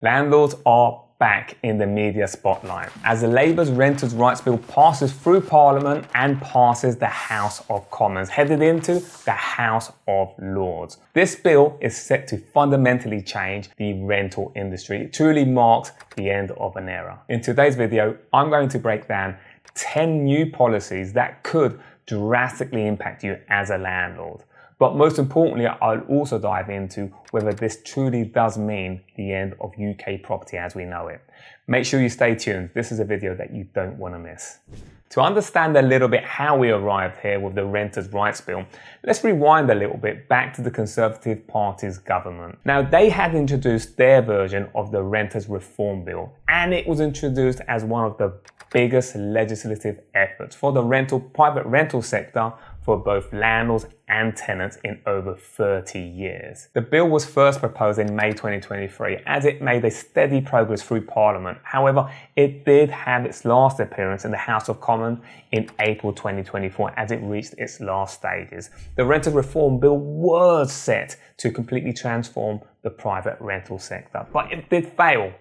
Landlords are back in the media spotlight as the Labour's Renters' Rights Bill passes through Parliament and passes the House of Commons, headed into the House of Lords. This bill is set to fundamentally change the rental industry. It truly marks the end of an era. In today's video, I'm going to break down 10 new policies that could drastically impact you as a landlord. But most importantly, I'll also dive into whether this truly does mean the end of UK property as we know it. Make sure you stay tuned. This is a video that you don't want to miss. To understand a little bit how we arrived here with the Renters' Rights Bill, let's rewind a little bit back to the Conservative Party's government. Now, they had introduced their version of the Renters' Reform Bill, and it was introduced as one of the biggest legislative efforts for the private rental sector for both landlords and tenants in over 30 years. The bill was first proposed in May 2023 as it made a steady progress through Parliament. However, it did have its last appearance in the House of Commons in April 2024 as it reached its last stages. The Renters' Reform Bill was set to completely transform the private rental sector, but it did fail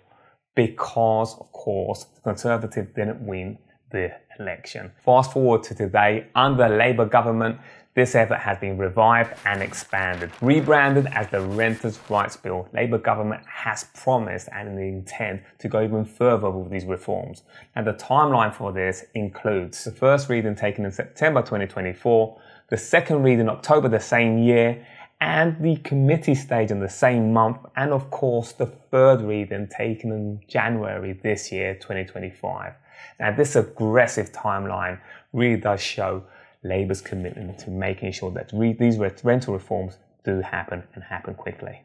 because, of course, the Conservatives didn't win the election. Fast forward to today, under the Labour government, this effort has been revived and expanded. Rebranded as the Renters' Rights Bill, Labour government has promised and the intent to go even further with these reforms. And the timeline for this includes the first reading taken in September 2024, the second reading in October the same year, and the committee stage in the same month, and of course the third reading taken in January this year, 2025. Now, this aggressive timeline really does show Labour's commitment to making sure that these rental reforms do happen and happen quickly.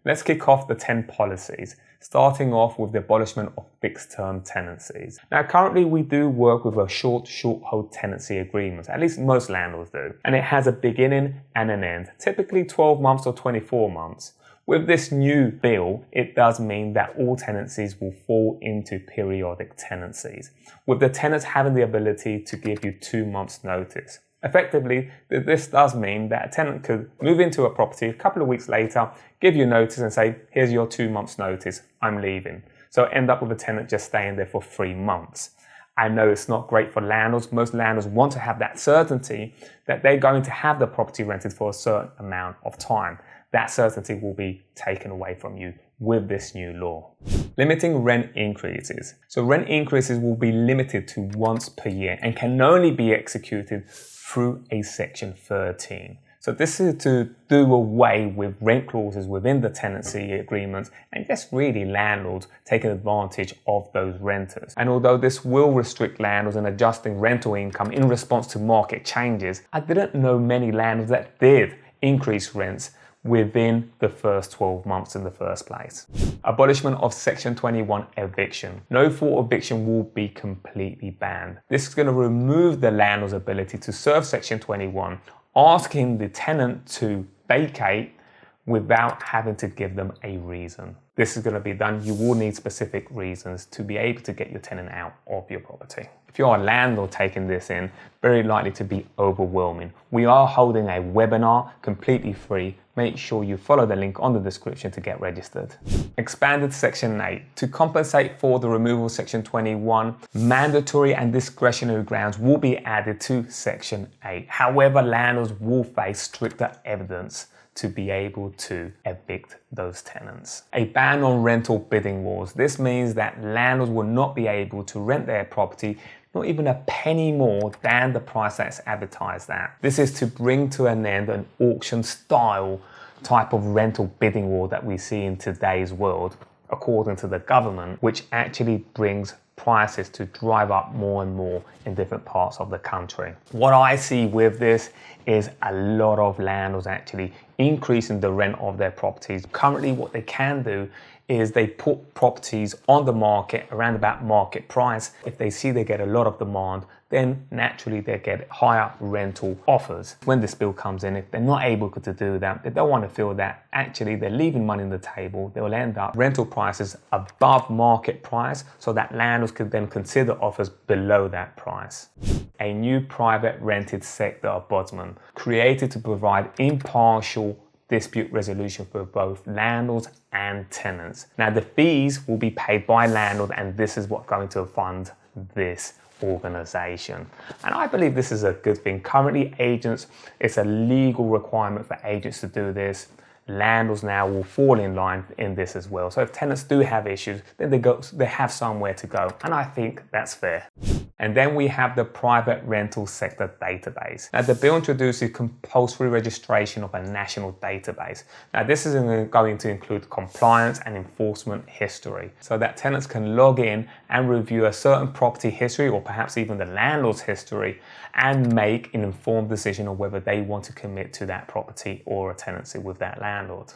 Let's kick off the 10 policies, starting off with the abolishment of fixed-term tenancies. Now, currently we do work with a short-hold tenancy agreements, at least most landlords do, and it has a beginning and an end, typically 12 months or 24 months. With this new bill, it does mean that all tenancies will fall into periodic tenancies, with the tenants having the ability to give you 2 months' notice. Effectively, this does mean that a tenant could move into a property a couple of weeks later, give you notice and say, here's your 2 months' notice, I'm leaving. So end up with a tenant just staying there for 3 months. I know it's not great for landlords. Most landlords want to have that certainty that they're going to have the property rented for a certain amount of time. That certainty will be taken away from you with this new law. Limiting rent increases. So rent increases will be limited to once per year and can only be executed through a Section 13. So this is to do away with rent clauses within the tenancy agreements and just really landlords taking advantage of those renters. And although this will restrict landlords in adjusting rental income in response to market changes, I didn't know many landlords that did increase rents within the first 12 months in the first place. Abolishment of Section 21 eviction. No fault eviction will be completely banned. This is going to remove the landlord's ability to serve Section 21, asking the tenant to vacate without having to give them a reason. This is going to be done. You will need specific reasons to be able to get your tenant out of your property. If you're a landlord taking this in, very likely to be overwhelming. We are holding a webinar completely free. Make sure you follow the link on the description to get registered. Expanded Section 8. To compensate for the removal of Section 21, mandatory and discretionary grounds will be added to Section 8. However, landlords will face stricter evidence to be able to evict those tenants. A ban on rental bidding wars. This means that landlords will not be able to rent their property not even a penny more than the price that's advertised at. This is to bring to an end an auction style type of rental bidding war that we see in today's world, according to the government, which actually brings prices to drive up more and more in different parts of the country. What I see with this is a lot of landlords actually increasing the rent of their properties. Currently, what they can do is they put properties on the market around about market price. If they see they get a lot of demand, then naturally they get higher rental offers. When this bill comes in, if they're not able to do that, they don't want to feel that actually they're leaving money on the table. They will end up rental prices above market price so that landlords could then consider offers below that price. A new private rented sector ombudsman created to provide impartial dispute resolution for both landlords and tenants. Now the fees will be paid by landlord, and this is what's going to fund this organisation. And I believe this is a good thing. Currently agents, it's a legal requirement for agents to do this. Landlords now will fall in line in this as well. So if tenants do have issues, then they have somewhere to go. And I think that's fair. And then we have the private rental sector database. Now the bill introduces compulsory registration of a national database. Now this is going to include compliance and enforcement history, so that tenants can log in and review a certain property history, or perhaps even the landlord's history, and make an informed decision on whether they want to commit to that property or a tenancy with that landlord.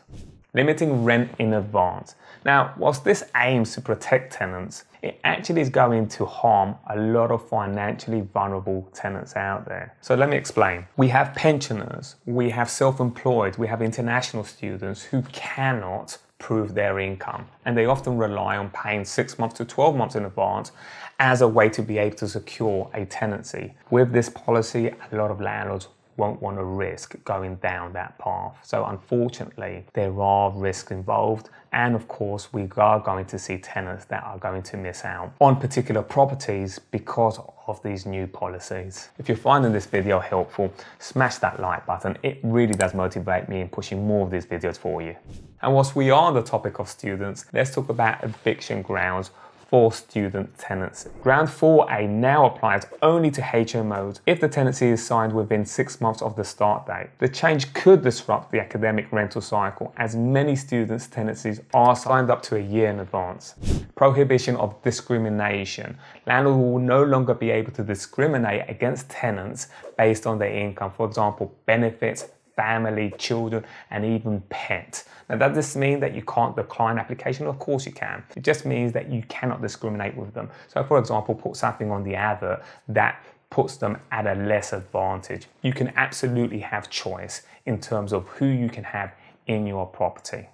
Limiting rent in advance. Now, whilst this aims to protect tenants, it actually is going to harm a lot of financially vulnerable tenants out there. So let me explain. We have pensioners, we have self-employed, we have international students who cannot prove their income, and they often rely on paying 6 months to 12 months in advance as a way to be able to secure a tenancy. With this policy, a lot of landlords won't want to risk going down that path. So unfortunately, there are risks involved. And of course, we are going to see tenants that are going to miss out on particular properties because of these new policies. If you're finding this video helpful, smash that like button. It really does motivate me in pushing more of these videos for you. And whilst we are on the topic of students, let's talk about eviction grounds for student tenancy. Ground 4A now applies only to HMOs if the tenancy is signed within 6 months of the start date. The change could disrupt the academic rental cycle, as many students' tenancies are signed up to a year in advance. Prohibition of discrimination. Landlords will no longer be able to discriminate against tenants based on their income, for example, benefits, family, children, and even pets. Now, does this mean that you can't decline application? Of course you can. It just means that you cannot discriminate with them. So for example, put something on the advert that puts them at a less advantage. You can absolutely have choice in terms of who you can have in your property.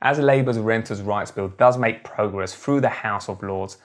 As Labour's Renters' Rights Bill does make progress through the House of Lords,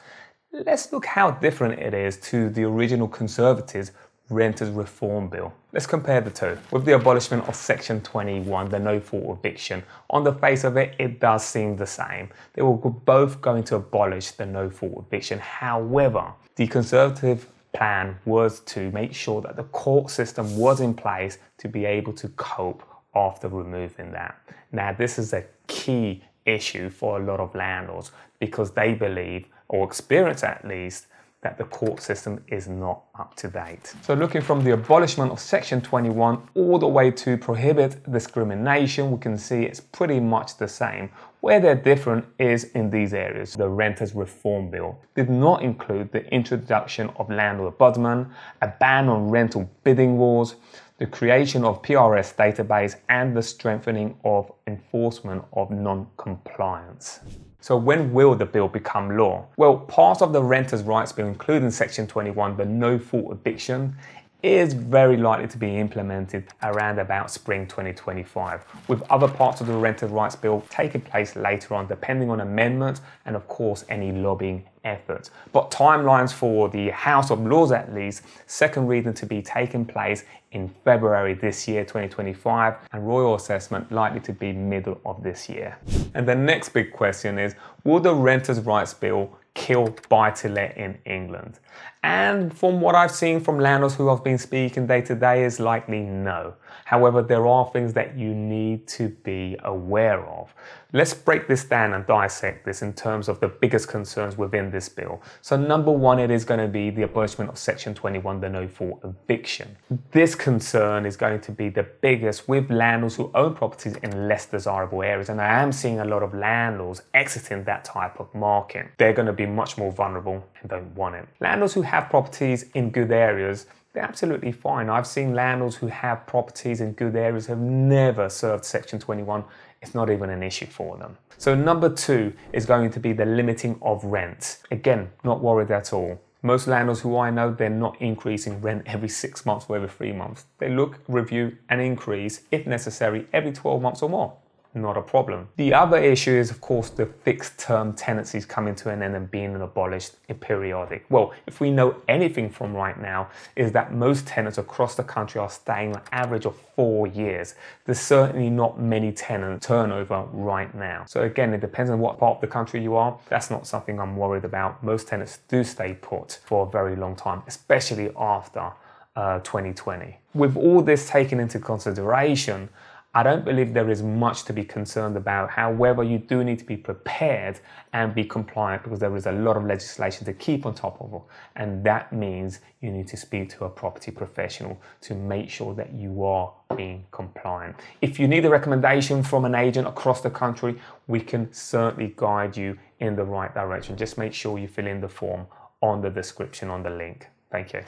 let's look how different it is to the original Conservatives' Renters Reform Bill. Let's compare the two. With the abolishment of Section 21, the no-fault eviction, on the face of it, it does seem the same. They were both going to abolish the no-fault eviction. However, the Conservative plan was to make sure that the court system was in place to be able to cope after removing that. Now, this is a key issue for a lot of landlords because they believe, or experience at least, that the court system is not up to date. So looking from the abolishment of Section 21 all the way to prohibit discrimination, we can see it's pretty much the same. Where they're different is in these areas. The Renters Reform Bill did not include the introduction of Landlord Ombudsman, a ban on rental bidding wars, the creation of PRS database, and the strengthening of enforcement of non-compliance. So when will the bill become law? Well, part of the Renters' Rights Bill, including Section 21, the no-fault eviction, is very likely to be implemented around about spring 2025, with other parts of the Renters' Rights Bill taking place later on, depending on amendments and of course any lobbying efforts. But timelines for the House of Lords, at least, second reading to be taking place in February this year, 2025, and royal assessment likely to be middle of this year. And the next big question is, will the Renters' Rights Bill kill buy-to-let in England? And from what I've seen from landlords who I've been speaking day to day, is likely no. However, there are things that you need to be aware of. Let's break this down and dissect this in terms of the biggest concerns within this bill. So number one, it is going to be the abolishment of Section 21, the no-fault eviction. This concern is going to be the biggest with landlords who own properties in less desirable areas. And I am seeing a lot of landlords exiting that type of market. They're going to be much more vulnerable and don't want it. Landlords who have properties in good areas, they're absolutely fine. I've seen landlords who have properties in good areas have never served Section 21. It's not even an issue for them. So number two is going to be the limiting of rent. Again, not worried at all. Most landlords who I know, they're not increasing rent every 6 months or every 3 months. They look, review and increase, if necessary, every 12 months or more. not a problem. The other issue is, of course, the fixed term tenancies coming to an end and being abolished periodic. Well, if we know anything from right now, is that most tenants across the country are staying an average of 4 years. There's certainly not many tenant turnover right now. So again, it depends on what part of the country you are. That's not something I'm worried about. Most tenants do stay put for a very long time, especially after 2020. With all this taken into consideration, I don't believe there is much to be concerned about. However, you do need to be prepared and be compliant, because there is a lot of legislation to keep on top of, and that means you need to speak to a property professional to make sure that you are being compliant. If you need a recommendation from an agent across the country, we can certainly guide you in the right direction. Just make sure you fill in the form on the description on the link. Thank you.